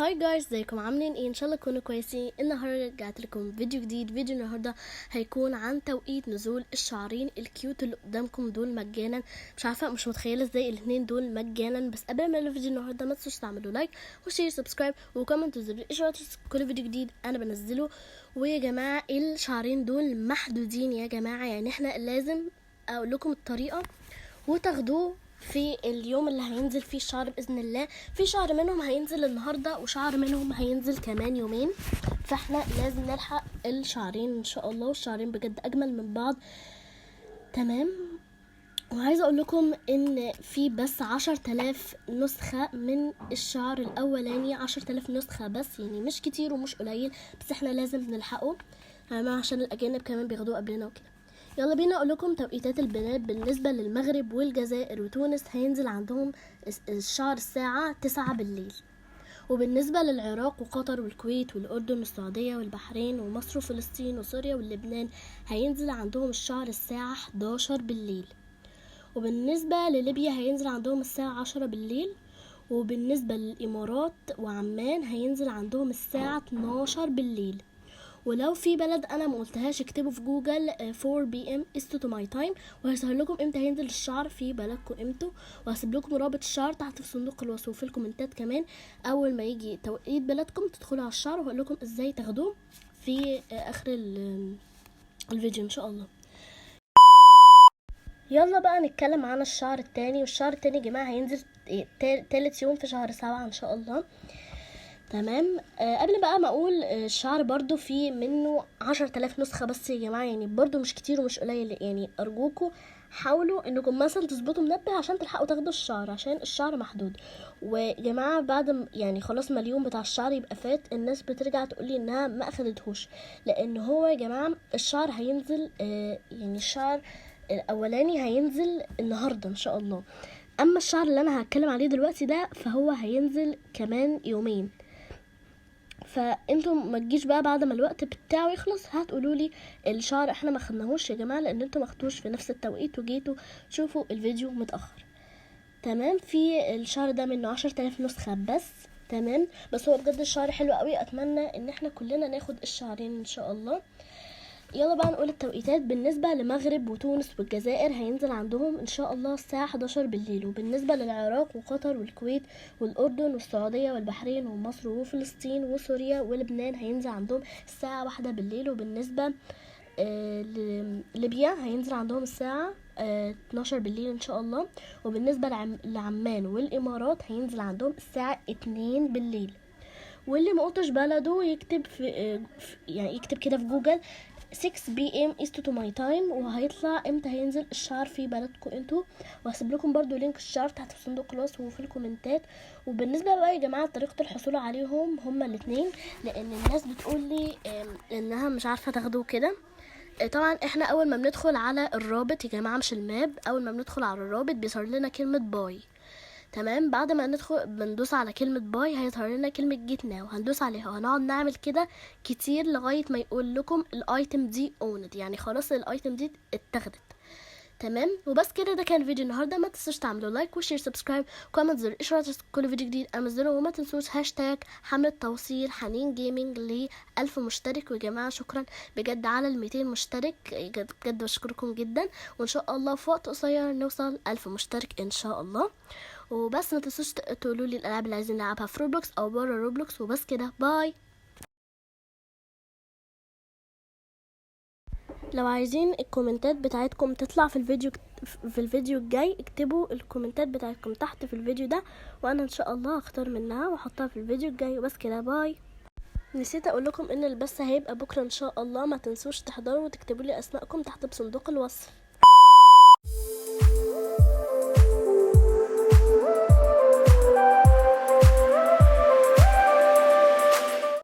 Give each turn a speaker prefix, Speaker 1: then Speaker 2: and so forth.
Speaker 1: هاي جايز، ازيكم عاملين ايه؟ ان شاء الله تكونوا كويسين. النهارده رجعت لكم فيديو جديد. فيديو النهارده هيكون عن توقيت نزول الشعرين الكيوت اللي قدامكم دول مجانا. مش متخيله ازاي الاثنين دول مجانا. بس قبل ما الفيديو النهارده ما تنسوش تعملوا لايك وشير سبسكرايب وكومنت وزر الاشعارات كل فيديو جديد انا بنزله. ويا جماعه الشعرين دول محدودين يا جماعه، يعني احنا لازم اقول لكم الطريقه وتاخدوه في اليوم اللي هينزل فيه الشعر باذن الله. في شعر منهم هينزل النهارده وشعر منهم هينزل كمان يومين، فاحنا لازم نلحق الشعرين ان شاء الله. والشعرين بجد اجمل من بعض. تمام. وعايزه اقول لكم ان في بس 10,000 نسخه من الشعر الاولاني، 10,000 نسخه بس، يعني مش كتير ومش قليل، بس احنا لازم نلحقه عشان الاجانب كمان بياخدوه قبلنا وكده. يلا بينا اقول لكم توقيتات البنات. بالنسبه للمغرب والجزائر وتونس هينزل عندهم الشهر الساعه 9 بالليل. وبالنسبه للعراق وقطر والكويت والاردن والسعوديه والبحرين ومصر وفلسطين وسوريا واللبنان هينزل عندهم الشهر الساعه 11 بالليل. وبالنسبه لليبيا هينزل عندهم الساعه 10 بالليل. وبالنسبه للامارات وعمان هينزل عندهم الساعه 12 بالليل. ولو في بلد انا ما قلتهاش اكتبوا في جوجل 4 PM East to my time وهيظهر لكم امتى هينزل الشعر في بلدكم امتى. وهسيب لكم رابط الشعر تحت في صندوق الوصف وفي الكومنتات كمان. اول ما يجي توقيت بلدكم تدخلوا على الشعر وهقول لكم ازاي تاخدوه في اخر الفيديو ان شاء الله. يلا بقى نتكلم عن الشهر التاني. والشهر التاني يا جماعه هينزل تالت يوم في شهر 7 ان شاء الله. تمام. قبل بقى ما اقول الشعر برضو في منه 10,000 نسخة بس يا جماعة، يعني برضو مش كتير ومش قليل. يعني ارجوكم حاولوا انكم مثلا تظبطوا منبه عشان تلحقوا تاخدوا الشعر، عشان الشعر محدود. وجماعة بعد يعني خلاص ما اليوم بتاع الشعر يبقى فات، الناس بترجع تقولي انها ما اخدتهوش، لان هو يا جماعة الشعر هينزل يعني الشعر الاولاني هينزل النهاردة ان شاء الله. اما الشعر اللي انا هتكلم عليه دلوقتي ده فهو هينزل كمان يومين. فانتم ما تجيش بقى بعد ما الوقت بتاعه يخلص هتقولوا لي الشعر احنا ما خدناهوش يا جماعه، لان انتم ما خدتوش في نفس التوقيت وجيتوا تشوفوا الفيديو متاخر. تمام. في الشعر ده منه 10,000 نسخه بس. تمام. بس هو بجد الشعر حلو قوي، اتمنى ان احنا كلنا ناخد الشعرين ان شاء الله. يلا بقى نقول التوقيتات. بالنسبة لمغرب وتونس والجزائر هينزل عندهم ان شاء الله الساعة 11 بالليل. وبالنسبة للعراق وقطر والكويت والاردن والسعودية والبحرين ومصر وفلسطين وسوريا ولبنان هينزل عندهم الساعة 1 بالليل. وبالنسبة لليبيا هينزل عندهم الساعة 12 بالليل ان شاء الله. وبالنسبة لعمان والامارات هينزل عندهم الساعة 2 بالليل. واللي ما قلتش بلده يكتب يعني يكتب كده في جوجل 6 PM East to my time وهيطلع امتى هينزل الشعر في بلدكم انتوا. وهسيب لكم برضو لينك الشعر تحت في صندوق الوصف وفي الكومنتات. وبالنسبه بقى يا جماعه طريقه الحصول عليهم هما الاثنين، لان الناس بتقول لي انها مش عارفه تاخدوه كده. طبعا احنا اول ما بندخل على الرابط يا جماعه، مش الماب، اول ما بندخل على الرابط بيظهر لنا كلمه باي. تمام. بعد ما ندخل بندوس على كلمة باي هيظهر لنا كلمة جيت ناو، هندوس عليها وهنقعد نعمل كده كتير لغاية ما يقول لكم الايتم دي اونed، يعني خلاص الايتم دي اتاخدت. تمام. وبس كده، ده كان فيديو النهارده. ما تنسوش تعملوا لايك وشير سبسكرايب كومنت زر اشعارات كل فيديو جديد انزله. وما تنسوش هاشتاج حملة توصيل حنين جيمنج ل 1000 مشترك. ويا جماعه شكرا بجد على 200 مشترك، بجد بشكركم جدا. وان شاء الله في وقت قصير نوصل 1000 مشترك ان شاء الله. وبس ما تنسوش تقولوا لي الالعاب اللي عايزين نلعبها في روبلوكس او بره روبلوكس. وبس كده، باي. لو عايزين الكومنتات بتاعتكم تطلع في الفيديو الجاي اكتبوا الكومنتات بتاعتكم تحت في الفيديو ده، وانا ان شاء الله اختار منها واحطها في الفيديو الجاي. وبس كده، باي. نسيت اقول لكم ان البث هيبقى بكره ان شاء الله. ما تنسوش تحضروا وتكتبوا لي اسماءكم تحت بصندوق الوصف.